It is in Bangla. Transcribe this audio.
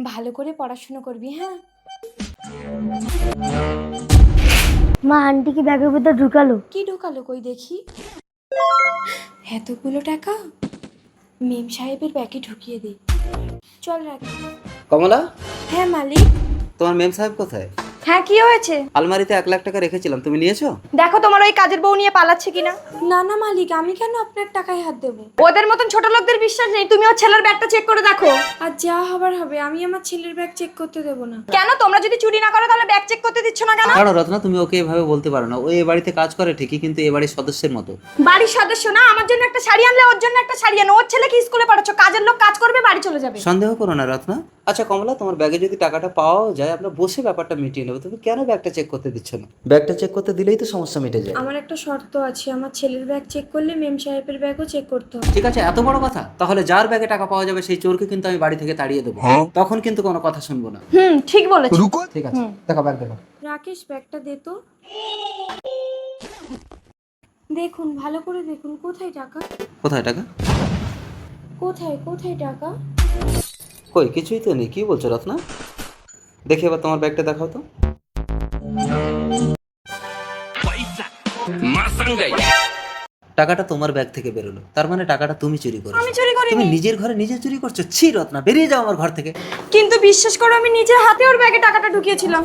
ভালো করে পড়াশোনা করবি, হ্যাঁ? মা আন্টি কি ব্যাগের ভিতর ঢুকালো? কি ঢোকালো কই দেখি? এতগুলো টাকা মেম সাহেবের ব্যাগে ঢুকিয়ে দে। চল রাখি। কমলা, হ্যাঁ মালিক। তোমার মেম সাহেব কোথায়? হ্যাঁ কি হয়েছে? আলমারিতে 1,00,000 টাকা রেখেছিলাম, তুমি নিয়েছো? দেখো তোমার ওই কাজের বউ নিয়ে পালাচ্ছে কিনা। না না মালিক, আমি কেন আপনার টাকায় হাত দেবো? ওদের মতন ছোট লোকদের বিশ্বাস নেই, তুমি ওর ছেলের ব্যাগটা চেক করে দেখো। আর যা হবার হবে, আমি আমার ছেলের ব্যাগ চেক করতে দেবো না। কেন তোমরা যদি চুরি না করো তাহলে ব্যাগ চেক করতে দিচ্ছ না কেন? কারণ রত্না, তুমি ওকে এভাবে বলতে পারো না। ও এ বাড়িতে কাজ করে ঠিকই, কিন্তু এ বাড়ির সদস্যের মতো। বাড়ির সদস্য না, আমার জন্য একটা শাড়ি আনলে ওর জন্য একটা শাড়ি আনো। ওর ছেলেকে স্কুলে পাঠাচ্ছ, কাজের লোক কাজ করবে, বাড়ি চলে যাবে। সন্দেহ করো না রত্না। আচ্ছা কমলা, তোমার ব্যাগে যদি টাকাটা পাওয়া যায়, আমরা বসে ব্যাপারটা মিটিয়ে নেবো। তুমি কেন ব্যাগটা চেক করতে দিচ্ছ না? ব্যাগটা চেক করতে দিলেই তো সমস্যা মিটে যায়। আমার একটা শর্ত আছে, আমার ছেলের ব্যাগ চেক করলে মেম সাহেবের ব্যাগও চেক করতে হবে। ঠিক আছে, এত বড় কথা? তাহলে যার ব্যাগে টাকা পাওয়া যাবে সেই চোরকে কিন্তু আমি বাড়ি থেকে তাড়িয়ে দেবো। তখন কিন্তু কোনো কথা শুনবো না। ঠিক বলেছো। ঠিক আছে, দেখো ব্যাগ দেখো। রাকেশ ব্যাগটা দে তো। দেখুন, ভালো করে দেখুন, কোথায় টাকা? কোথায় টাকা? কোথায় কোথায় টাকা? কই, কিছুই তো নেই। কি বলছো রত্না? দেখি এবার তোমার ব্যাগটা দেখাও তো। টাকাটা তোমার ব্যাগ থেকে বেরোলো, তার মানে টাকাটা তুমি চুরি করেছো। আমি চুরি করিনি। তুমি নিজের ঘরে নিজে চুরি করছো? ছি রত্না, বেরিয়ে যাও আমার ঘর থেকে। কিন্তু বিশ্বাস করো আমি নিজের হাতে ওর ব্যাগে টাকাটা ঢুকিয়েছিলাম।